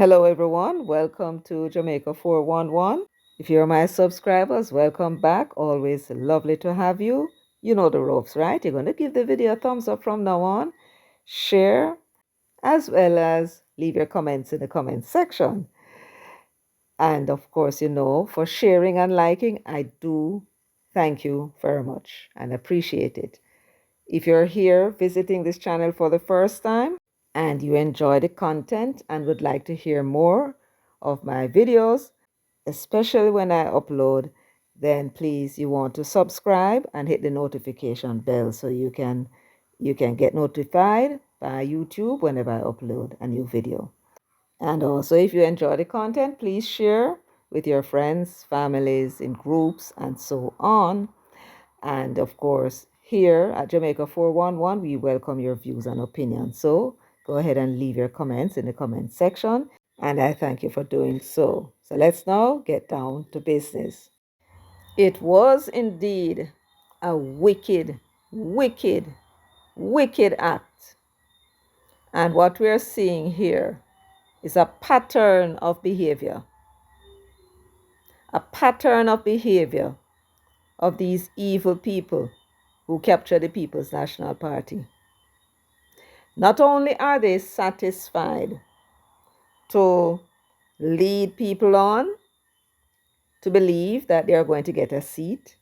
Hello, everyone. Welcome to Jamaica 411. If you're my subscribers, welcome back. Always lovely to have you. You know the ropes, right? You're going to give the video a thumbs up from now on, share, as well as leave your comments in the comment section. And of course, for sharing and liking, I do thank you very much and appreciate it. If you're here visiting this channel for the first time, and you enjoy the content and would like to hear more of my videos, especially when I upload, then please you want to subscribe and hit the notification bell so you can get notified by YouTube whenever I upload a new video. And also, if you enjoy the content, please share with your friends, families, in groups, and so on. And of course, here at Jamaica 411, we welcome your views and opinions. So go ahead and leave your comments in the comment section, and I thank you for doing so. So let's now get down to business. It was indeed a wicked, wicked, wicked act. And what we're seeing here is a pattern of behavior. A pattern of behavior of these evil people who capture the People's National Party. Not only are they satisfied to lead people on to believe that they are going to get a seat,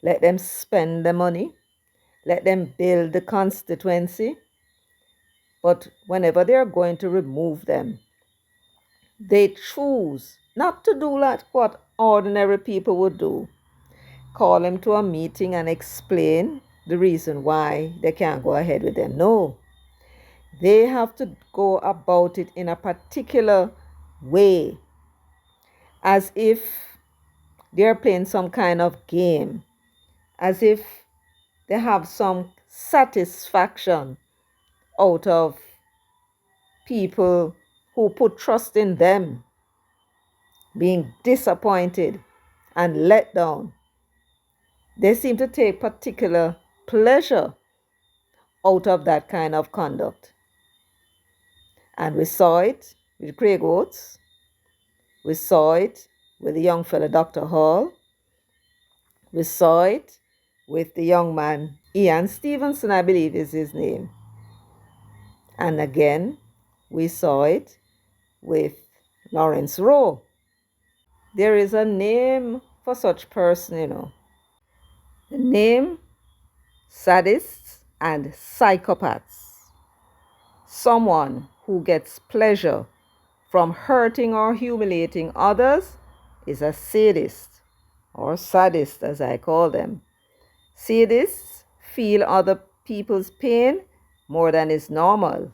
let them spend the money, let them build the constituency, but whenever they are going to remove them, they choose not to do like what ordinary people would do. Call them to a meeting and explain the reason why they can't go ahead with them. No. They have to go about it in a particular way, as if they're playing some kind of game, as if they have some satisfaction out of people who put trust in them being disappointed and let down. They seem to take particular pleasure out of that kind of conduct. And we saw it with Craig Oates. We saw it with the young fellow, Dr. Hall. We saw it with the young man, Ian Stevenson, I believe is his name. And again, we saw it with Lawrence Rowe. There is a name for such person, The name sadists and psychopaths. Someone who gets pleasure from hurting or humiliating others is a sadist, or sadist as I call them. Sadists feel other people's pain more than is normal,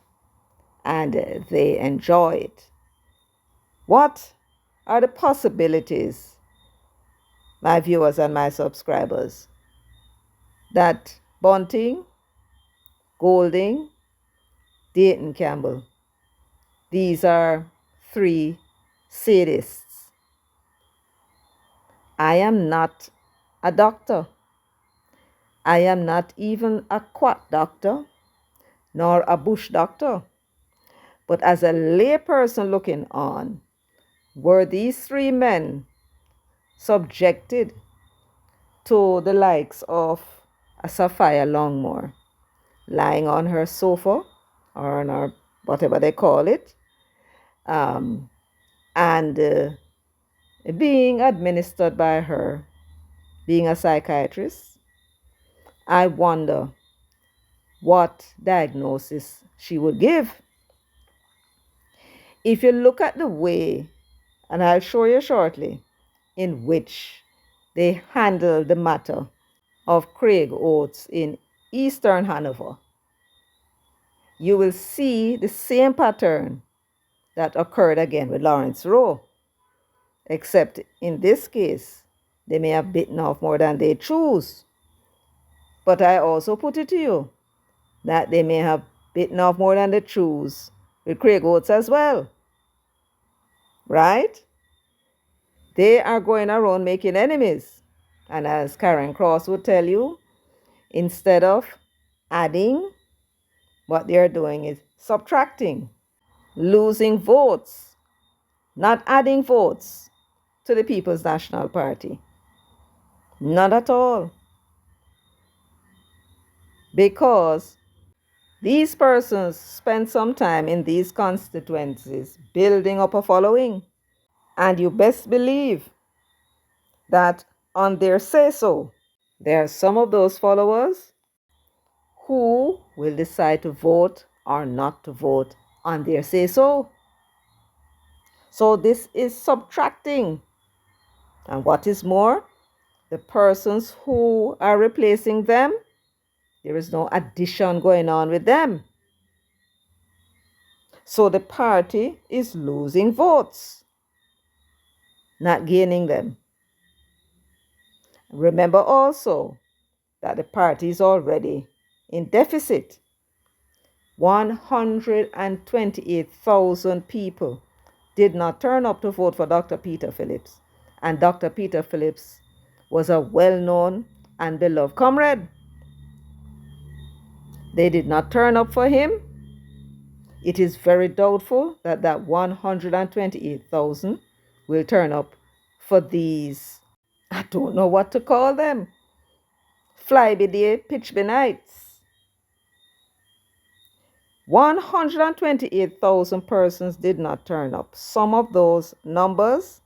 and they enjoy it. What are the possibilities, my viewers and my subscribers, that Bunting, Golding, Dayton Campbell, these are three sadists? I am not a doctor. I am not even a quack doctor, nor a bush doctor. But as a layperson looking on, were these three men subjected to the likes of a Sophia Longmore, lying on her sofa or on her whatever they call it, and being administered by her, being a psychiatrist? I wonder what diagnosis she would give. If you look at the way, and I'll show you shortly, in which they handled the matter of Craig Oates in East Hanover, you will see the same pattern that occurred again with Lawrence Rowe, except in this case, they may have bitten off more than they choose. But I also put it to you that they may have bitten off more than they choose with Craig Oates as well. Right? They are going around making enemies. And as Karen Cross would tell you, instead of adding, what they are doing is subtracting. losing votes, not adding votes to the People's National Party. Not at all. Because these persons spend some time in these constituencies building up a following. And you best believe that on their say-so, there are some of those followers who will decide to vote or not to vote on their say-so. So this is subtracting. And what is more, the persons who are replacing them, there is no addition going on with them. So the party is losing votes, not gaining them. Remember also that the party is already in deficit. 128,000 people did not turn up to vote for Dr. Peter Phillips. And Dr. Peter Phillips was a well-known and beloved comrade. They did not turn up for him. It is very doubtful that 128,000 will turn up for these, I don't know what to call them, fly-by-day, pitch-by-nights. 128,000 persons did not turn up. Some of those numbers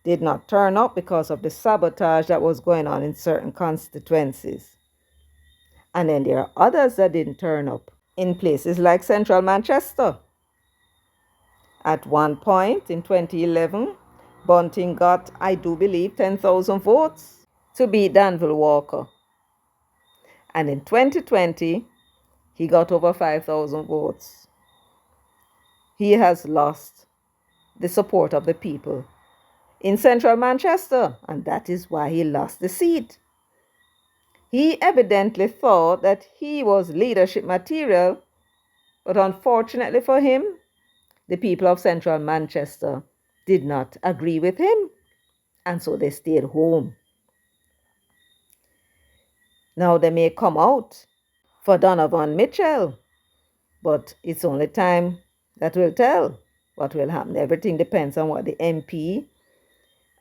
did not turn up because of the sabotage that was going on in certain constituencies. And then there are others that didn't turn up in places like central Manchester. At one point in 2011, Bunting got, I do believe, 10,000 votes to beat Danville Walker. And in 2020, he got over 5,000 votes. He has lost the support of the people in central Manchester, and that is why he lost the seat. He evidently thought that he was leadership material, but unfortunately for him, the people of central Manchester did not agree with him, and so they stayed home. Now they may come out for Donovan Mitchell, but it's only time that will tell what will happen. Everything depends on what the MP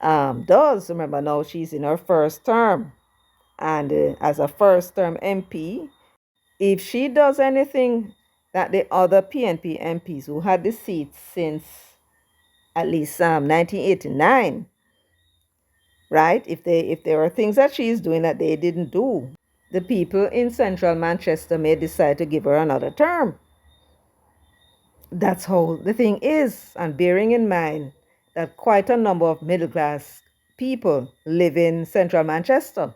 does. Remember, now she's in her first term, and as a first-term MP, if she does anything that the other PNP MPs who had the seat since at least 1989, right? If there are things that she's doing that they didn't do, the people in central Manchester may decide to give her another term. That's how the thing is. And bearing in mind that quite a number of middle-class people live in central Manchester,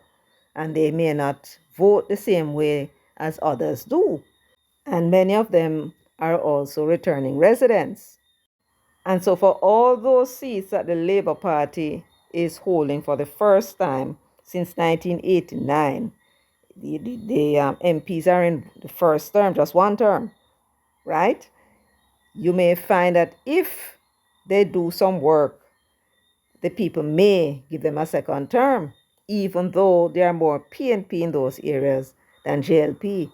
and they may not vote the same way as others do. And many of them are also returning residents. And so for all those seats that the Labour Party is holding for the first time since 1989, the MPs are in the first term, just one term, right? You may find that if they do some work, the people may give them a second term, even though there are more PNP in those areas than JLP,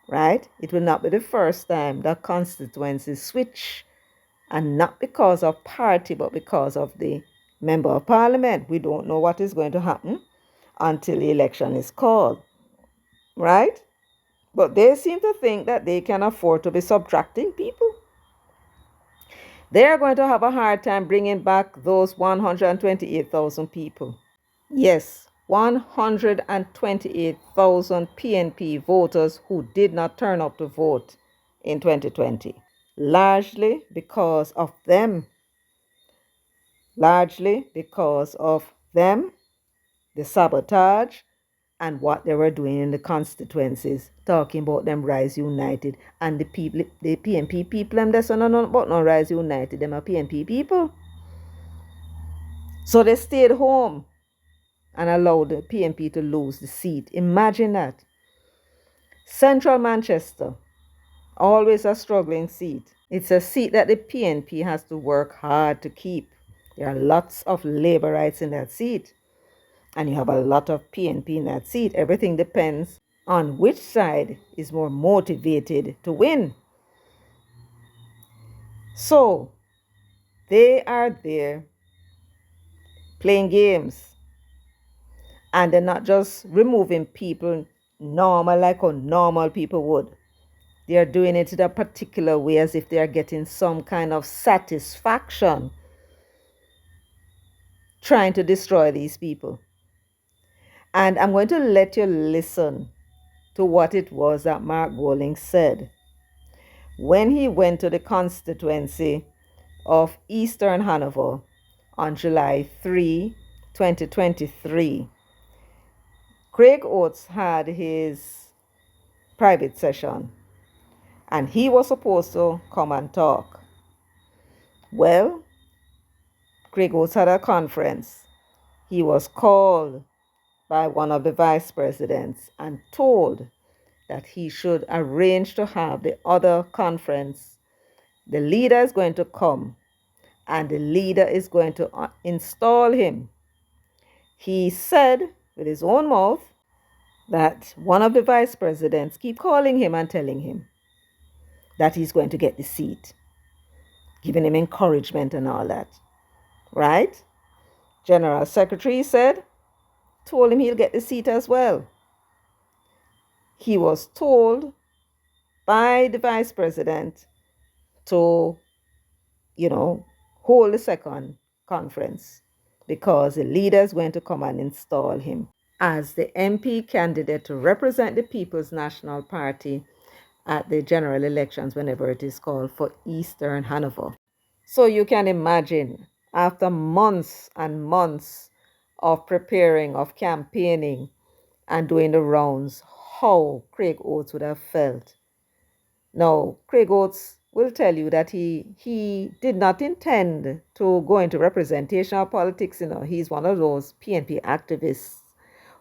right? It will not be the first time that constituencies switch, and not because of party, but because of the member of parliament. We don't know what is going to happen until the election is called, right? But they seem to think that they can afford to be subtracting people. They're going to have a hard time bringing back those 128,000 people. Yes, 128,000 PNP voters who did not turn up to vote in 2020. Largely because of them. Largely because of them, the sabotage, and what they were doing in the constituencies, talking about them Rise United, and the people, the PNP people, them that's not about no Rise United, them are PNP people. So they stayed home and allowed the PNP to lose the seat. Imagine that. Central Manchester, always a struggling seat. It's a seat that the PNP has to work hard to keep. There are lots of Labourites in that seat, and you have a lot of PNP in that seat. Everything depends on which side is more motivated to win. So they are there playing games, and they're not just removing people normal like how normal people would. They are doing it in a particular way as if they are getting some kind of satisfaction trying to destroy these people. And I'm going to let you listen to what it was that Mark Golding said when he went to the constituency of Eastern Hanover on July 3, 2023. Craig Oates had his private session and he was supposed to come and talk. Well, Craig Oates had a conference. He was called by one of the vice presidents and told that he should arrange to have the other conference. The leader is going to come and the leader is going to install him. He said with his own mouth that one of the vice presidents keep calling him and telling him that he's going to get the seat, giving him encouragement and all that. Right? General Secretary said, told him he'll get the seat as well. He was told by the vice president to, hold the second conference because the leader is going to come and install him as the MP candidate to represent the People's National Party at the general elections whenever it is called for Eastern Hanover. So you can imagine, after months and months of preparing, of campaigning and doing the rounds, how Craig Oates would have felt. Now, Craig Oates will tell you that he did not intend to go into representational politics. He's one of those PNP activists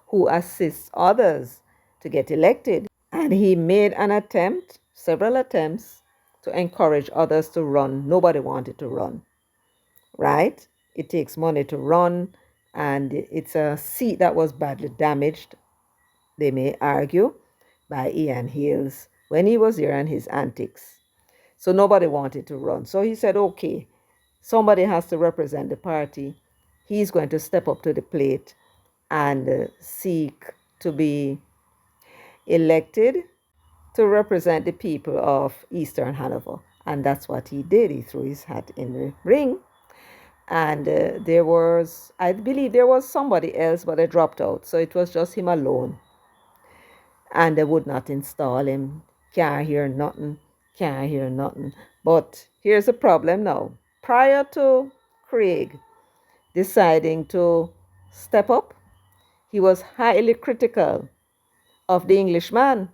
who assists others to get elected. And he made an attempt, several attempts, to encourage others to run. Nobody wanted to run, right? It takes money to run, and it's a seat that was badly damaged, they may argue, by Ian Hills when he was here and his antics. So nobody wanted to run. So he said, okay, somebody has to represent the party. He's going to step up to the plate and seek to be elected to represent the people of Eastern Hanover. And that's what he did. He threw his hat in the ring. And I believe there was somebody else, but they dropped out. So it was just him alone. And they would not install him. Can't hear nothing. Can't hear nothing. But here's the problem now. Prior to Craig deciding to step up, he was highly critical of the Englishman.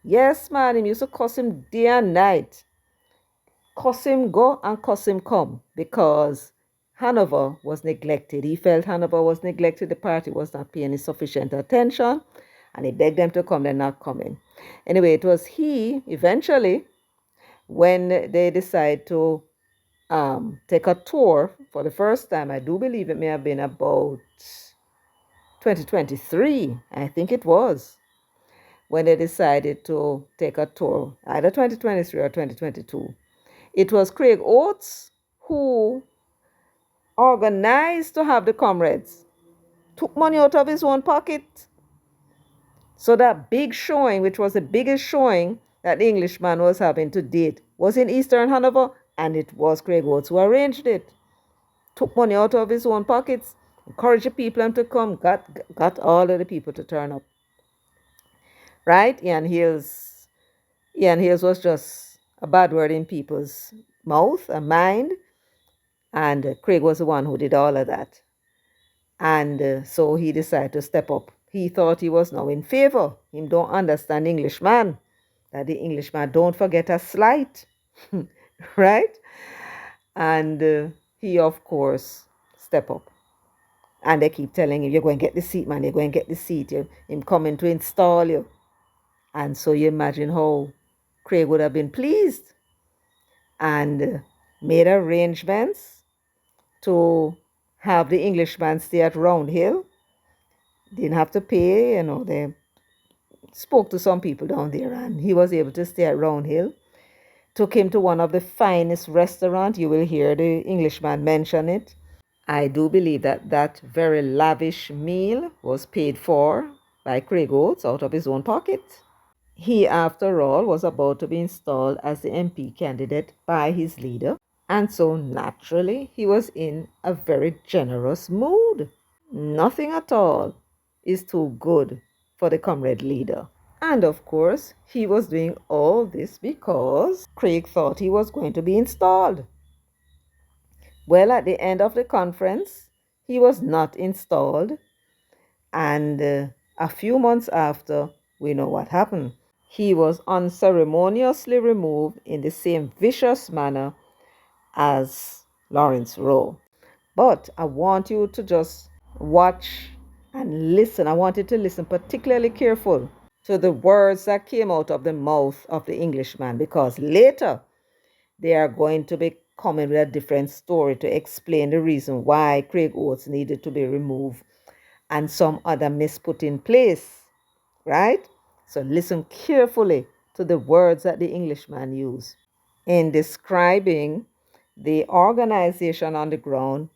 Yes, man, he used to cuss him day and night. Cuss him go and cuss him come because Hanover was neglected. He felt Hanover was neglected. The party was not paying sufficient attention. And he begged them to come. They're not coming. Anyway, it was he, eventually, when they decided to take a tour for the first time. I do believe it may have been about 2023. I think it was, when they decided to take a tour, either 2023 or 2022. It was Craig Oates who organized to have the comrades, took money out of his own pocket. So that big showing, which was the biggest showing that the Englishman was having to date, was in Eastern Hanover, and it was Craig Oates who arranged it. Took money out of his own pockets, encouraged the people to come, got all of the people to turn up. Right? Ian Hills was just a bad word in people's mouth and mind, and Craig was the one who did all of that. And so he decided to step up. He thought he was now in favor. Him don't understand Englishman, that the Englishman don't forget a slight, right? And he, of course, step up. And they keep telling him, you're going to get the seat, man. You're going to get the seat. Him coming to install you. And so you imagine how Craig would have been pleased and made arrangements to have the Englishman stay at Round Hill. Didn't have to pay, they spoke to some people down there and he was able to stay at Round Hill. took him to one of the finest restaurants. You will hear the Englishman mention it. I do believe that that very lavish meal was paid for by Craig Oates out of his own pocket. He, after all, was about to be installed as the MP candidate by his leader, and so naturally he was in a very generous mood. Nothing at all is too good for the comrade leader. And of course, he was doing all this because Craig thought he was going to be installed. Well, at the end of the conference, he was not installed. And a few months after, we know what happened. He was unceremoniously removed in the same vicious manner as Lawrence Rowe. But I want you to just watch and listen. I want you to listen particularly careful to the words that came out of the mouth of the Englishman, because later they are going to be coming with a different story to explain the reason why Craig Oates needed to be removed and some other myths put in place, right? So listen carefully to the words that the Englishman used in describing the organization on the ground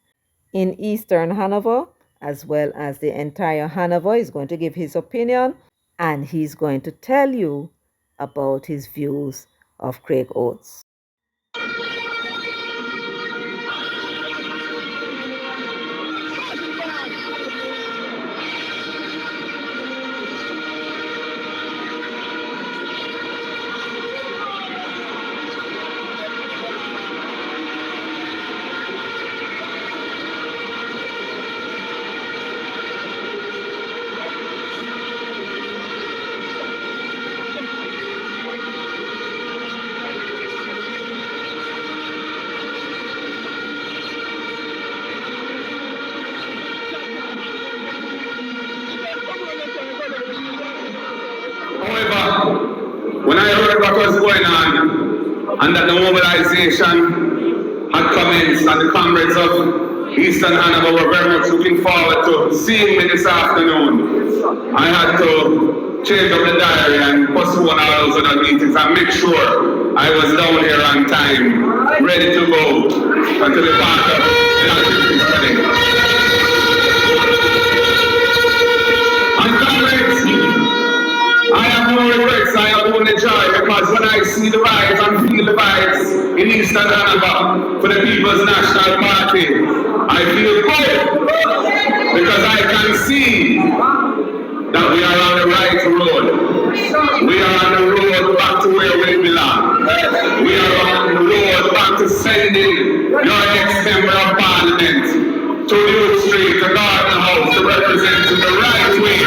in Eastern Hanover, as well as the entire Hanover. He's going to give his opinion, and he's going to tell you about his views of Craig Oates. When I heard what was going on and that the mobilization had commenced and the comrades of Eastern Hanover were very much looking forward to seeing me this afternoon, I had to change up the diary and postpone all those other meetings and make sure I was down here on time, ready to go until the part of the activities today. And comrades, I have no regrets, I have only joy, because when I see the vibes and feel the vibes in Eastern Hanover for the People's National Party, I feel good, because I can see that we are on the right road. We are on the road back to where we belong. We are on the road back to sending your ex-member of parliament to New Street, to Garden House, to represent in the right way.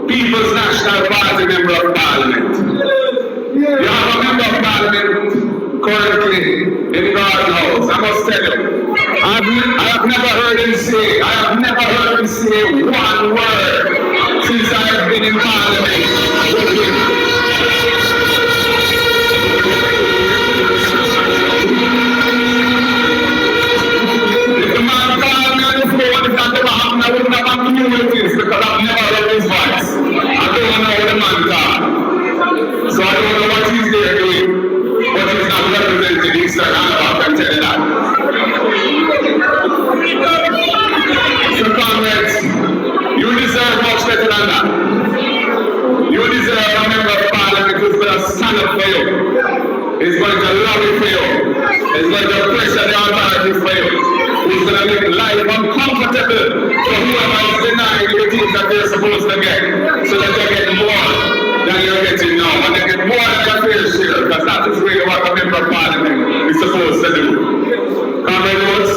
People's National Party Member of Parliament. You have a Member of Parliament currently in Garden House. I must tell you, I have never heard him say one word since I have been in Parliament. If the man called me on the phone, if that ever happened, I wouldn't have had communities because I've never heard his voice. I don't know the man talk. So I don't know what he's there doing, but he's not representing Eastern Hanover, I can tell you that. So comrades, you deserve much better than that. You deserve a member of parliament who's going to stand up for you. He's going to lobby for you. He's going to pressure the authorities for you. He's going to make life uncomfortable for whoever is denying the things that they're supposed to get, so that they get more than you're getting now, and they get more than your fair share, because that is really what a member of parliament is supposed to do. Comrade Oates,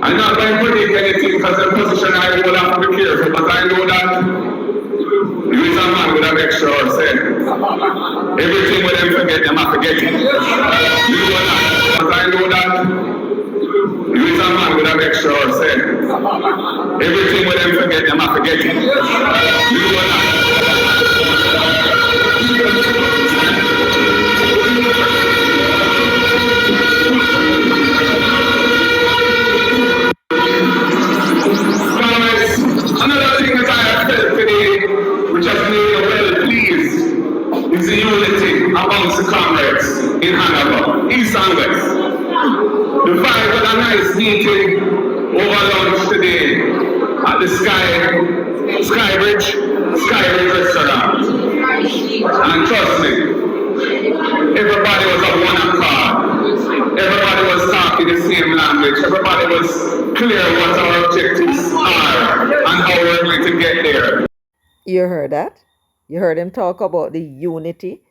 I'm not going to predict anything because the position I hold have to be careful, but I know that you is a man with a make sure say everything with them forget, them have to get it. You know that, but I know that you is a man with a make sure say everything with them forget, them have to get it. You know that. Another thing that I have felt today, which has made me well pleased, in Hanover, East and West. The five had a nice meeting over lunch today at the Skybridge restaurant. And trust me, everybody was of one accord. Everybody was talking the same language. Everybody was clear what our objectives are and how we're going to get there. You heard that? You heard him talk about the unity,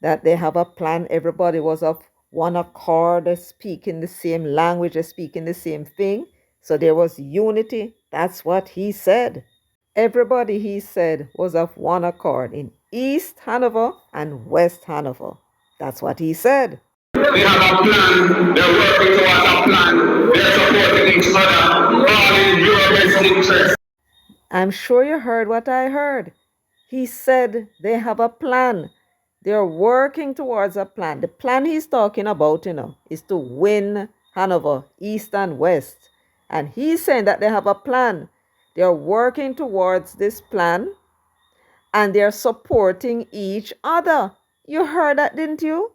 that they have a plan. Everybody was of one accord, they're speaking the same language, they're speaking the same thing. So there was unity. That's what he said. Everybody, he said, was of one accord in East Hanover and West Hanover. That's what he said. They have a plan, they're working towards a plan, they're supporting each other, all in your best interest. I'm sure you heard what I heard. He said they have a plan. They're working towards a plan. The plan he's talking about, is to win Hanover, East and West. And he's saying that they have a plan. They're working towards this plan and they're supporting each other. You heard that, didn't you?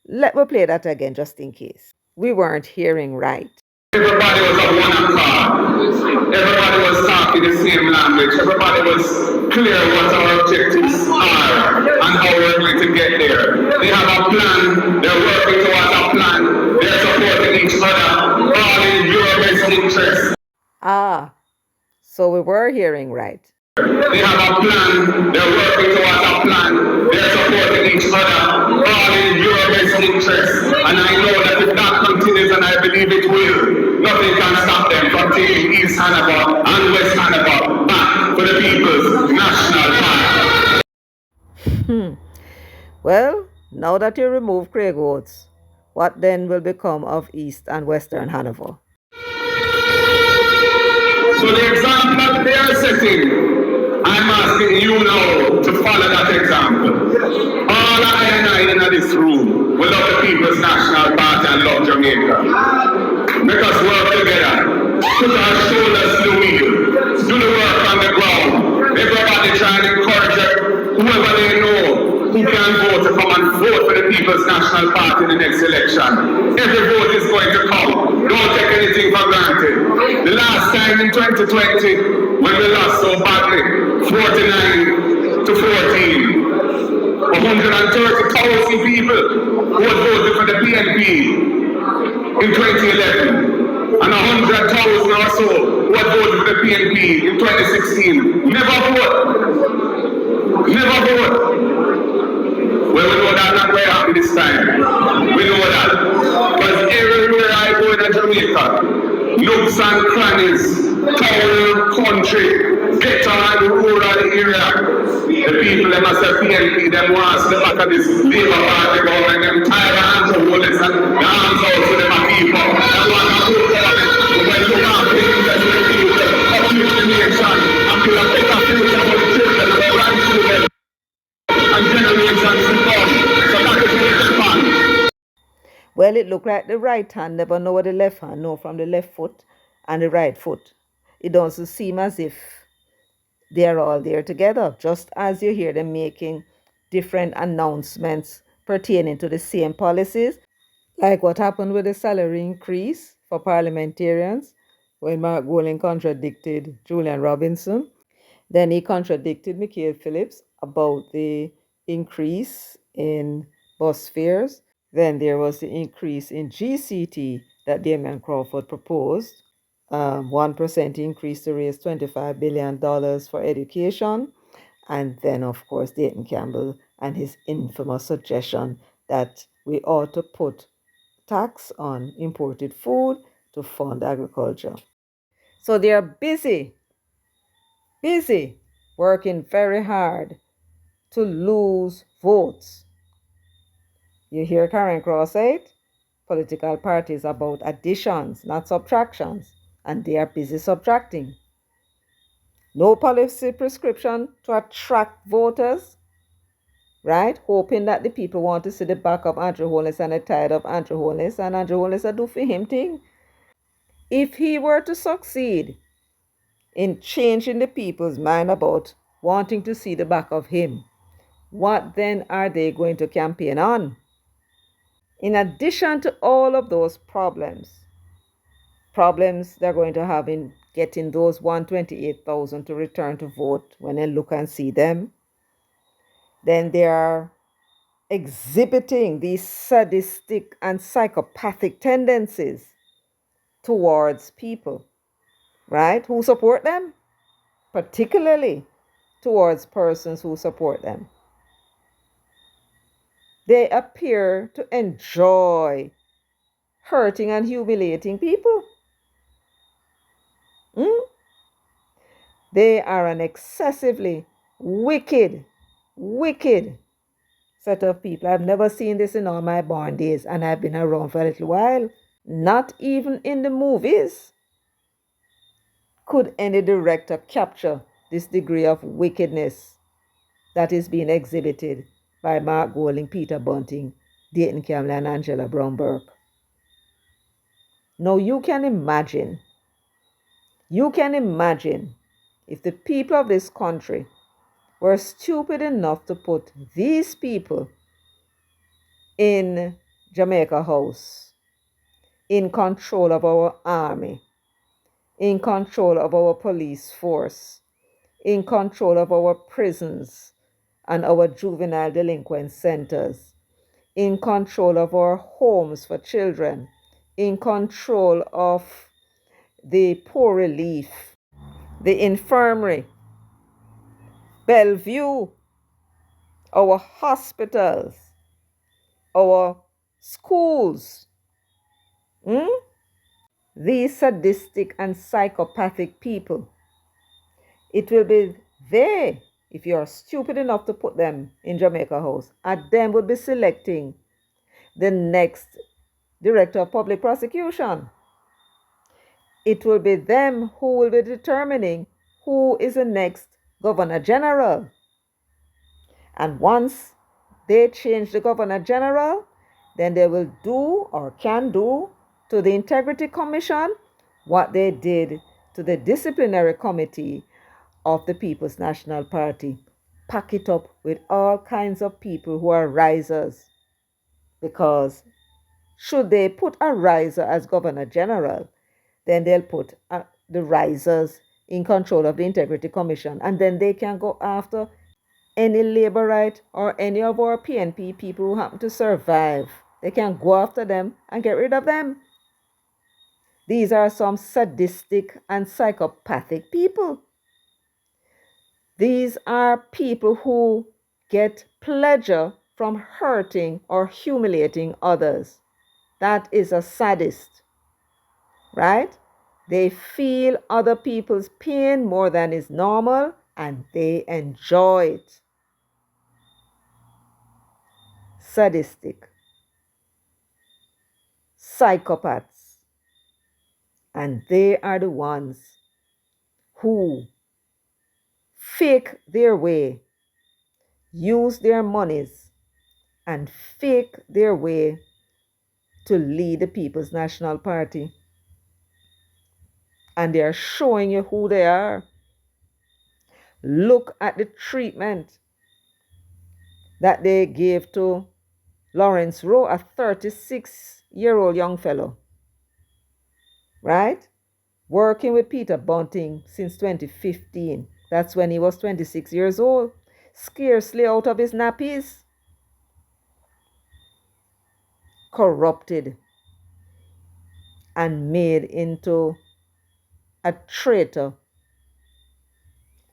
Let me play that again just in case we weren't hearing right. Everybody was of one accord. Everybody was talking the same language. Everybody was clear what our objectives are and how we're going to get there. They have a plan. They're working towards a plan. They're supporting each other, all in your best interest. So we were hearing right. They have a plan. They're working towards a plan. They're supporting each other, all in your best interest. And I know that if that continues, and I believe it will, nothing can stop them from taking East Hanover and West Hanover back to the People's National Park. Well, now that you remove Craig Oates, what then will become of East and Western Hanover? So the example that they are setting, I'm asking you now to follow that example. All I and I in this room will love the People's National Party and love Jamaica. Make us work together. Put our shoulders to the wheel. Do the work on the ground. Everybody try and encourage whoever they know who can vote to come and vote for the People's National Party in the next election. Every vote is going to come. Don't take anything for granted. The last time in 2020, when we lost so badly, 49 to 14, 130,000 people who had voted for the PNP in 2011, and 100,000 or so who had voted for the PNP in 2016. Never vote. Never vote. Well, we know that's not going to happen this time. We know that. Because everywhere I go in Jamaica, nooks and crannies, town, country, ghetto and rural area, the people, they must have PNP, them wants the back of this Labour Party government, them tired of answer holders and the arms out to them people. They want to put government, when you want to interest the people, uplift the nation, and build a better future for the children, the grandchildren, and generations to come. So that is the plan. Well, it looked like the right hand never know what the left hand know from the left foot and the right foot. It doesn't seem as if they're all there together, just as you hear them making different announcements pertaining to the same policies, like what happened with the salary increase for parliamentarians when Mark Goling contradicted Julian Robinson. Then he contradicted Michael Phillips about the increase in bus fares. Then there was the increase in GCT that Damian Crawford proposed. 1% increase to raise $25 billion for education. And then, of course, Dayton Campbell and his infamous suggestion that we ought to put tax on imported food to fund agriculture. So they are busy working very hard to lose votes. You hear Karen Cross say it? Political parties about additions, not subtractions, and they are busy subtracting. No policy prescription to attract voters, right? Hoping that the people want to see the back of Andrew Holness and are tired of Andrew Holness, and Andrew Holness will do for him thing. If he were to succeed in changing the people's mind about wanting to see the back of him, what then are they going to campaign on? In addition to all of those problems they're going to have in getting those 128,000 to return to vote when they look and see them, then they are exhibiting these sadistic and psychopathic tendencies towards people, right, who support them, particularly towards persons who support them. They appear to enjoy hurting and humiliating people. They are an excessively wicked set of people. I've never seen this in all my born days, and I've been around for a little while. Not even in the movies could any director capture this degree of wickedness that is being exhibited by Mark Golding, Peter Bunting, Dayton Campbell, and Angela Brown Burke. Now you can imagine if the people of this country were stupid enough to put these people in Jamaica House, in control of our army, in control of our police force, in control of our prisons and our juvenile delinquent centers, in control of our homes for children, in control of the poor relief, the infirmary, Bellevue, our hospitals, our schools. These sadistic and psychopathic people, it will be they, if you are stupid enough to put them in Jamaica House, and them would be selecting the next director of public prosecution. It will be them who will be determining who is the next governor general. And once they change the governor general, then they will do or can do to the Integrity Commission what they did to the disciplinary committee of the People's National Party. Pack it up with all kinds of people who are risers. Because should they put a riser as governor general, then they'll put the risers in control of the Integrity Commission. And then they can go after any Labourite or any of our PNP people who happen to survive. They can go after them and get rid of them. These are some sadistic and psychopathic people. These are people who get pleasure from hurting or humiliating others. That is a sadist, right? They feel other people's pain more than is normal and they enjoy it. Sadistic, psychopaths, and they are the ones who fake their way, use their monies, and fake their way to lead the People's National Party. And they are showing you who they are. Look at the treatment that they gave to Lawrence Rowe, a 36-year-old young fellow, right? Working with Peter Bunting since 2015. That's when he was 26 years old, scarcely out of his nappies. Corrupted and made into a traitor.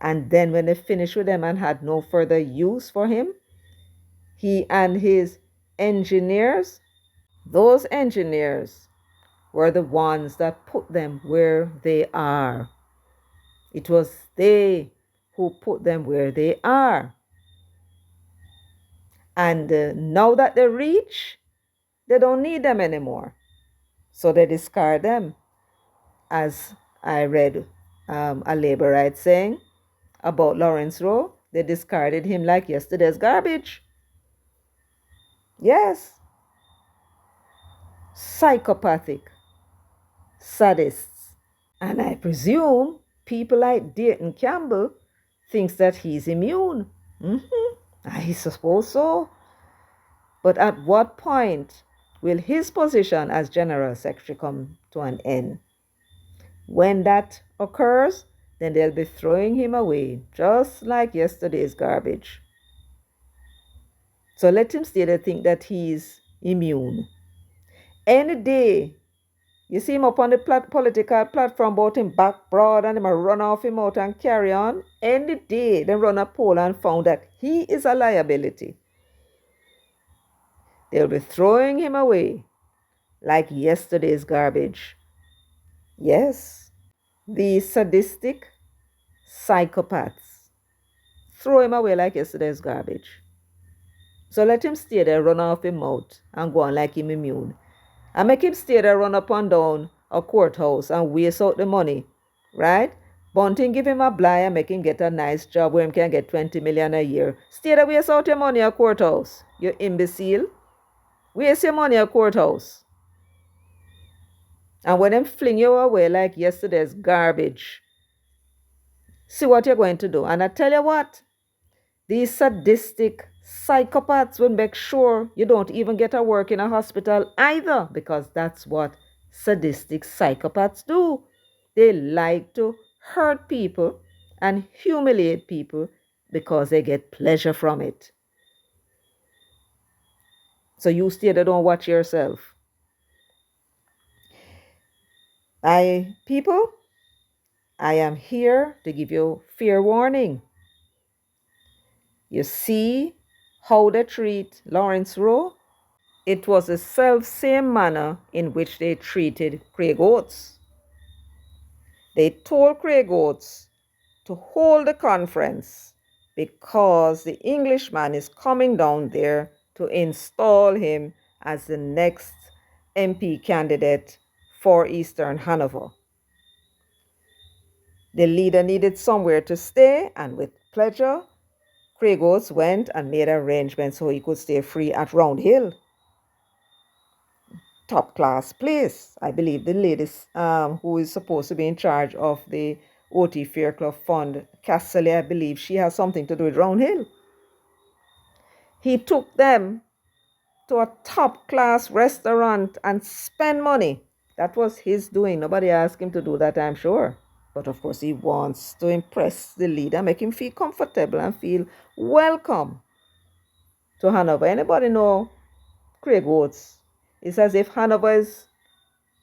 And then when they finished with him and had no further use for him, he and his engineers, those engineers were the ones that put them where they are. It was they who put them where they are. And now that they're rich, they don't need them anymore. So they discard them. As I read a Labourite saying about Lawrence Rowe, they discarded him like yesterday's garbage. Yes. Psychopathic, sadists. And I presume people like Dayton Campbell thinks that he's immune. I suppose so. But at what point will his position as General Secretary come to an end. When that occurs, then they'll be throwing him away, just like yesterday's garbage. So let him stay there think that he's immune. Any day you see him up on the political platform about him back broad and him a run off him out and carry on, any day they run a poll and found that he is a liability, they'll be throwing him away like yesterday's garbage. Yes, these sadistic psychopaths throw him away like yesterday's garbage. So let him stay there, run off him out and go on like him immune. And make him stay there, run up and down a courthouse and waste out the money, right? Bunting give him a blind and make him get a nice job where he can get 20 million a year. Stay there, waste out your money at courthouse, you imbecile. Waste your money at courthouse. And when them fling you away like yesterday's garbage, see what you're going to do. And I tell you what, these sadistic psychopaths will make sure you don't even get a work in a hospital either, because that's what sadistic psychopaths do. They like to hurt people and humiliate people because they get pleasure from it. So you stay there, don't watch yourself. People, I am here to give you fair warning. You see how they treat Lawrence Rowe? It was the self-same manner in which they treated Craig Oates. They told Craig Oates to hold the conference because the Englishman is coming down there to install him as the next MP candidate for Eastern Hanover. The leader needed somewhere to stay, and with pleasure, Craig Oates went and made arrangements so he could stay free at Round Hill. Top class place. I believe the lady who is supposed to be in charge of the OT Fairclough Fund, Castle, I believe she has something to do with Round Hill. He took them to a top class restaurant and spent money. That was his doing. Nobody asked him to do that, I'm sure. But of course, he wants to impress the leader, make him feel comfortable and feel welcome to Hanover. Anybody know Craig Oates? It's as if Hanover is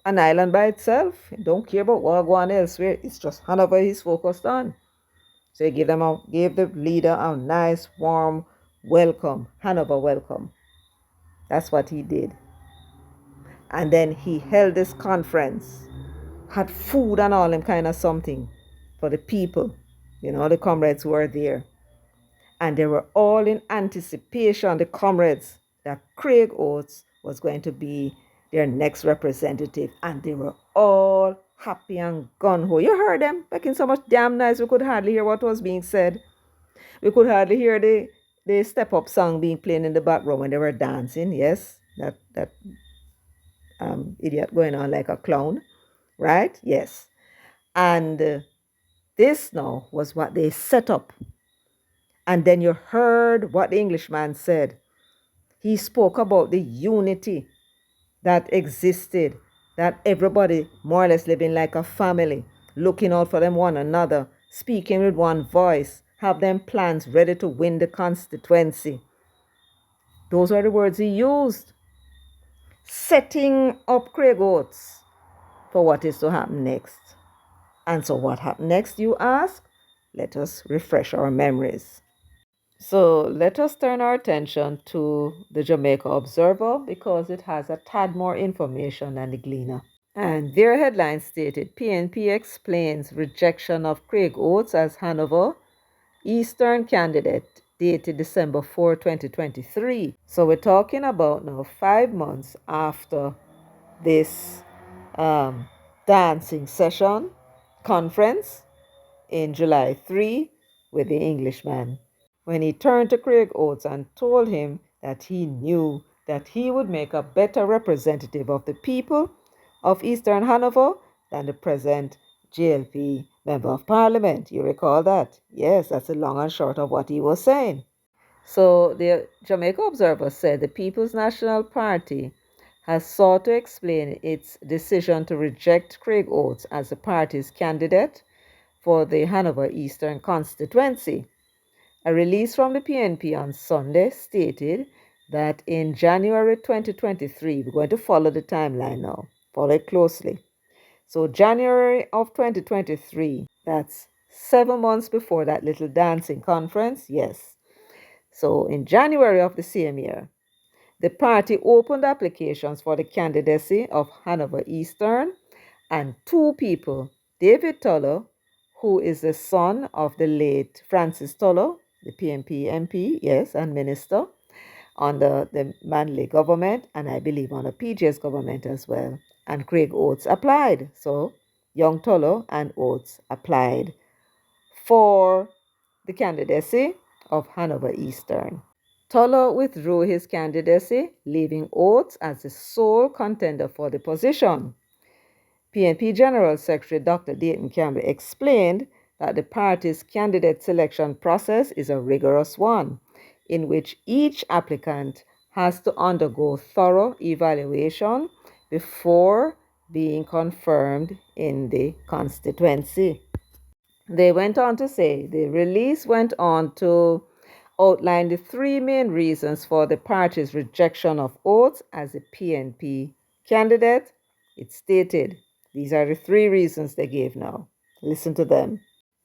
an island by itself. He don't care about what going on elsewhere. It's just Hanover he's focused on. So he gave the leader a nice, warm welcome. Hanover welcome. That's what he did. And then he held this conference, had food and all them kind of something for the people, the comrades who were there. And they were all in anticipation, the comrades, that Craig Oates was going to be their next representative. And they were all happy and gung-ho. You heard them making so much damn noise, we could hardly hear what was being said. We could hardly hear the step-up song being played in the background when they were dancing. Yes, that idiot going on like a clown, right? Yes. And this now was what they set up. And then you heard what the Englishman said. He spoke about the unity that existed, that everybody more or less living like a family, looking out for them one another, speaking with one voice, have them plans ready to win the constituency. Those were the words he used, setting up Craig Oates for what is to happen next. And so what happened next, you ask? Let us refresh our memories. So let us turn our attention to the Jamaica Observer because it has a tad more information than the Gleaner. And their headline stated, PNP explains rejection of Craig Oates as Hanover Eastern candidate, dated December 4, 2023. So we're talking about now 5 months after this dancing session conference in July 3 with the Englishman, when he turned to Craig Oates and told him that he knew that he would make a better representative of the people of Eastern Hanover than the present JLP Member of Parliament. You recall that? Yes, that's the long and short of what he was saying. So the Jamaica Observer said the People's National Party has sought to explain its decision to reject Craig Oates as the party's candidate for the Hanover Eastern constituency. A release from the PNP on Sunday stated that in January 2023, we're going to follow the timeline now, follow it closely. So, January of 2023, that's 7 months before that little dancing conference, yes. So, in January of the same year, the party opened applications for the candidacy of Hanover Eastern, and two people, David Tulloh, who is the son of the late Francis Tulloh, the PNP MP, yes, and minister under the Manley government, and I believe under PJ's government as well. And Craig Oates applied. So young Tulloh and Oates applied for the candidacy of Hanover Eastern. Tulloh withdrew his candidacy, leaving Oates as the sole contender for the position. PNP General Secretary Dr. Dayton Campbell explained that the party's candidate selection process is a rigorous one, in which each applicant has to undergo thorough evaluation before being confirmed in the constituency. They went on to say the release went on to outline the three main reasons for the party's rejection of Oates as a PNP candidate. It stated, these are the three reasons they gave now. Listen to them.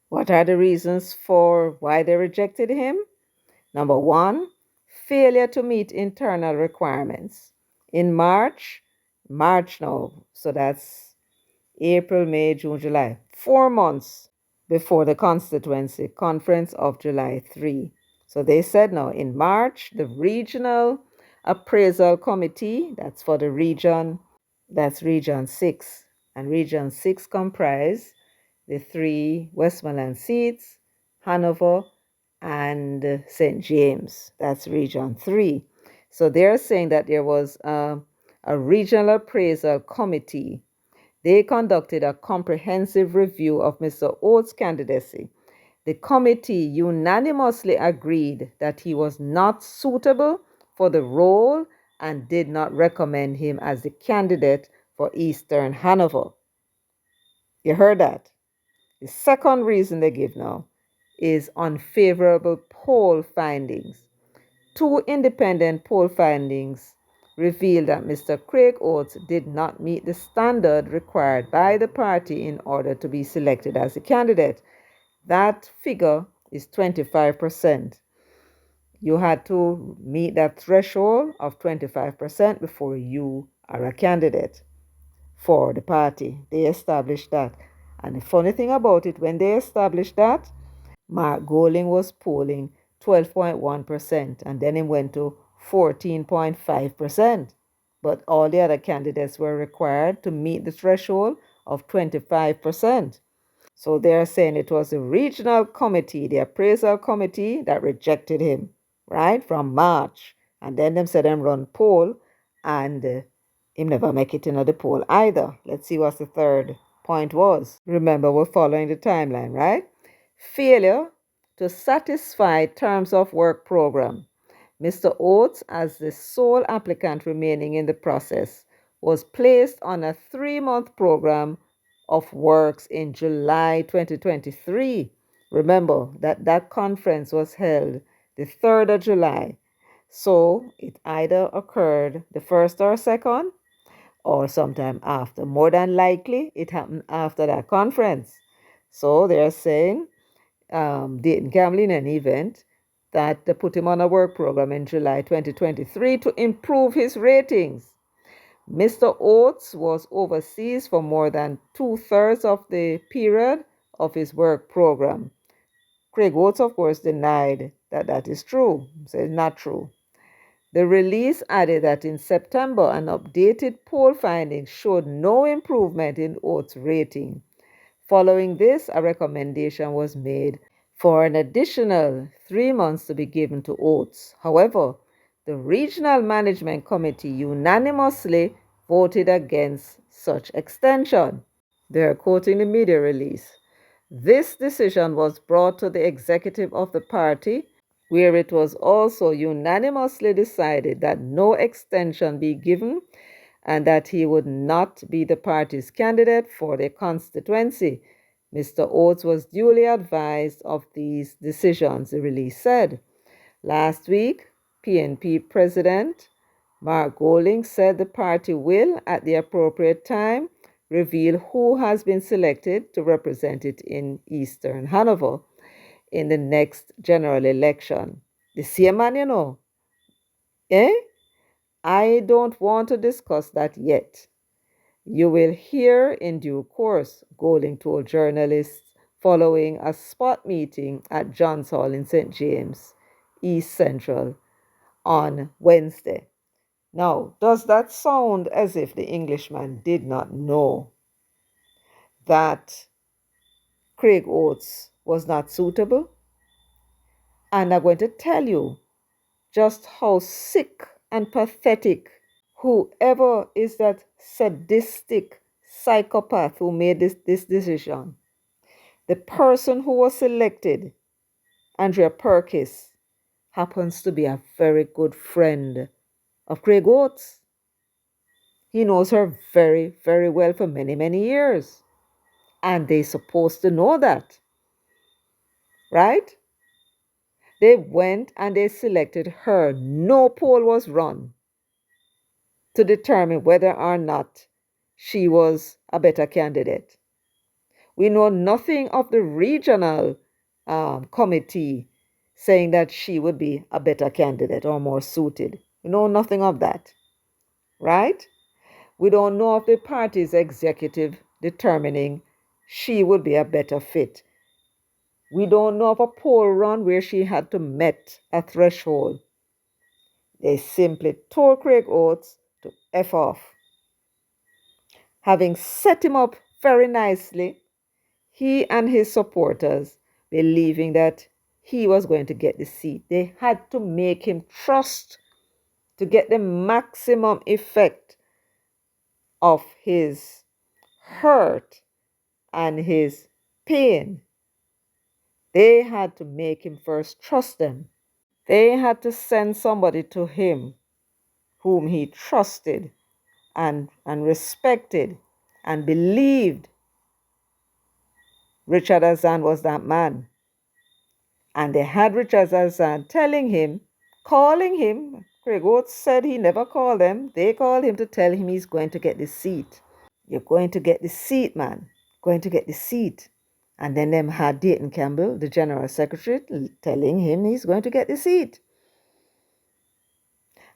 What are the reasons for why they rejected him? Number one, failure to meet internal requirements. In March now, so that's April, May, June, July, 4 months before the constituency conference of July 3. So they said now in March, the regional appraisal committee, that's for the region, that's Region 6. And Region 6 comprise the three Westmoreland seats, Hanover, and St. James. That's Region 3. So they're saying that there was a regional appraisal committee. They conducted a comprehensive review of Mr. Oates' candidacy. The committee unanimously agreed that he was not suitable for the role and did not recommend him as the candidate for Eastern Hanover. You heard that? The second reason they give now is unfavorable poll findings. Two independent poll findings revealed that Mr. Craig Oates did not meet the standard required by the party in order to be selected as a candidate. That figure is 25%. You had to meet that threshold of 25% before you are a candidate for the party. They established that. And the funny thing about it, when they established that, Mark Goling was polling 12.1%, and then it went to 14.5%. But all the other candidates were required to meet the threshold of 25%. So they're saying it was the regional committee, the appraisal committee, that rejected him, right, from March. And then them said them run poll, and him never make it into the poll either. Let's see what the third point was. Remember, we're following the timeline, right? Failure to satisfy terms of work program. Mr. Oates, as the sole applicant remaining in the process, was placed on a 3-month program of works in July 2023. Remember that conference was held the 3rd of July. So it either occurred the 1st or 2nd or sometime after. More than likely, it happened after that conference. So they're saying Dayton Campbell in an event that they put him on a work program in July 2023 to improve his ratings. Mr. Oates was overseas for more than 2/3 of the period of his work program. Craig Oates, of course, denied that that is true. He said it's not true. The release added that in September, an updated poll findings showed no improvement in Oates' rating. Following this, a recommendation was made for an additional 3 months to be given to Oates. However, the Regional Management Committee unanimously voted against such extension. They're quoting the media release. This decision was brought to the executive of the party, where it was also unanimously decided that no extension be given and that he would not be the party's candidate for the constituency. Mr. Oates was duly advised of these decisions, the release said. Last week, PNP President Mark Golding said the party will, at the appropriate time, reveal who has been selected to represent it in Eastern Hanover in the next general election. The same man, eh? I don't want to discuss that yet. You will hear in due course, Golding told journalists following a spot meeting at Johns Hall in St. James, East Central, on Wednesday. Now, does that sound as if the Englishman did not know that Craig Oates was not suitable? And I'm going to tell you just how sick and pathetic whoever is that sadistic psychopath who made this decision. The person who was selected, Andrea Perkis, happens to be a very good friend of Craig Oates. He knows her very, very well for many, many years. And they're supposed to know that. Right? They went and they selected her. No poll was run to determine whether or not she was a better candidate. We know nothing of the regional committee saying that she would be a better candidate or more suited. We know nothing of that, right? We don't know of the party's executive determining she would be a better fit. We don't know of a poll run where she had to met a threshold. They simply told Craig Oates to F off. Having set him up very nicely, he and his supporters, believing that he was going to get the seat, they had to make him trust to get the maximum effect of his hurt and his pain. They had to make him first trust them. They had to send somebody to him whom he trusted and respected and believed Richard Azan was that man. And they had Richard Azan telling him, calling him. Craig Oates said he never called them. They called him to tell him he's going to get the seat. You're going to get the seat, man. Going to get the seat. And then them had Dayton Campbell, the general secretary, telling him he's going to get the seat.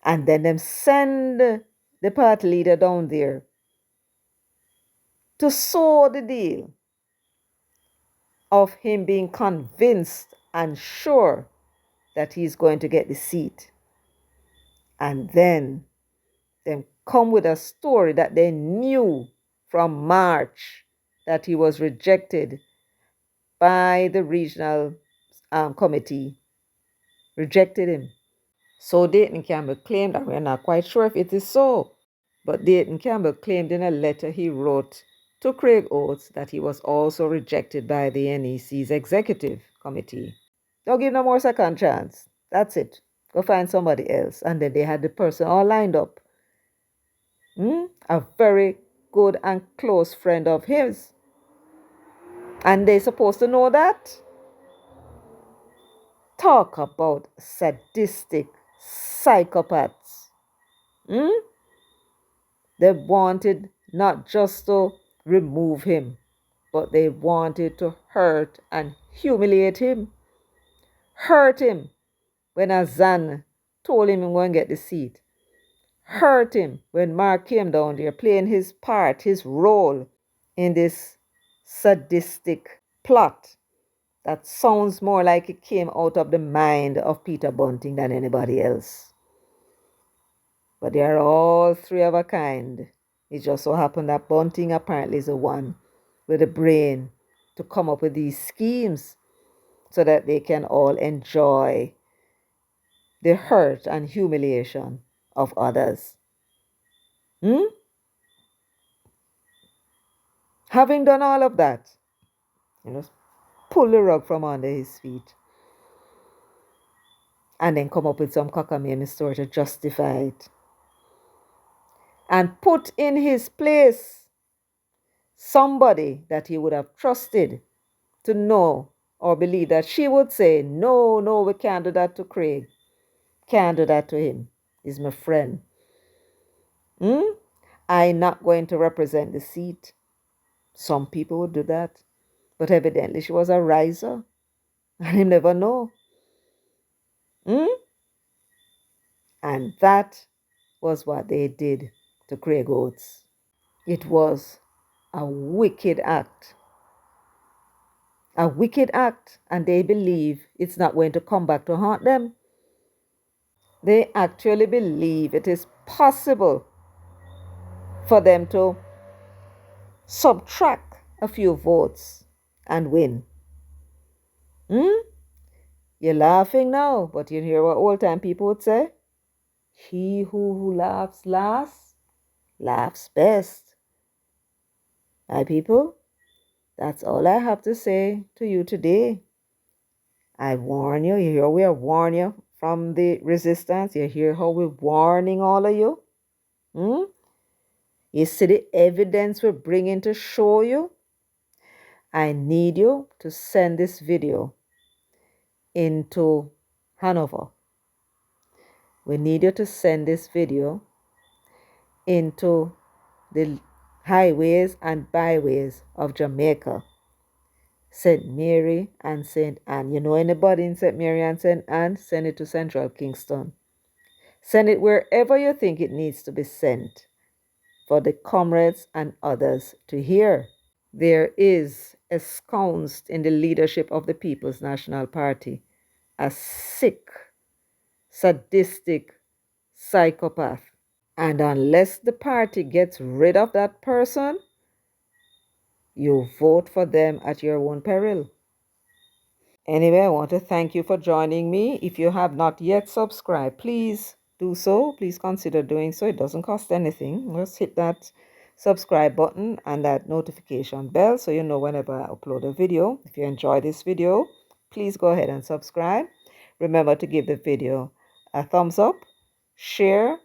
And then them send the party leader down there to saw the deal of him being convinced and sure that he's going to get the seat. And then them come with a story that they knew from March that he was rejected by the regional committee. Rejected him. So Dayton Campbell claimed, and we're not quite sure if it is so, but Dayton Campbell claimed in a letter he wrote to Craig Oates that he was also rejected by the NEC's executive committee. Don't give no more second chance. That's it. Go find somebody else. And then they had the person all lined up. A very good and close friend of his. And they're supposed to know that. Talk about sadistic psychopaths. They wanted not just to remove him, but they wanted to hurt and humiliate him. Hurt him when Azan told him he was going to get the seat. Hurt him when Mark came down there playing his part, his role in this sadistic plot that sounds more like it came out of the mind of Peter Bunting than anybody else. But they are all three of a kind. It just so happened that Bunting apparently is the one with the brain to come up with these schemes so that they can all enjoy the hurt and humiliation of others. Having done all of that, pull the rug from under his feet and then come up with some cockamamie story to justify it. and put in his place somebody that he would have trusted to know or believe that she would say, no, no, we can't do that to Craig. Can't do that to him. He's my friend. I'm not going to represent the seat. Some people would do that. But evidently she was a riser. And you never know. And that was what they did to Craig Oates. It was a wicked act. A wicked act. And they believe it's not going to come back to haunt them. They actually believe it is possible for them to subtract a few votes and win. You're laughing now, but you hear what old time people would say? He who laughs last laughs best. My people, that's all I have to say to you today. I warn you, you hear we are warning you from the resistance. You hear how we're warning all of you? You see the evidence we're bringing to show you? I need you to send this video into Hanover. We need you to send this video into the highways and byways of Jamaica, St. Mary and St. Anne. You know anybody in St. Mary and St. Anne? Send it to Central Kingston. Send it wherever you think it needs to be sent for the comrades and others to hear. There is ensconced in the leadership of the People's National Party a sick, sadistic psychopath. And unless the party gets rid of that person, you vote for them at your own peril. Anyway, I want to thank you for joining me. If you have not yet subscribed, please do so. Please consider doing so. It doesn't cost anything. Just hit that subscribe button and that notification bell so you know whenever I upload a video. If you enjoy this video, please go ahead and subscribe. Remember to give the video a thumbs up, share,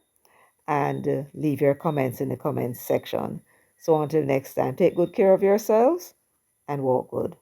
and leave your comments in the comments section. So until next time, take good care of yourselves and walk good.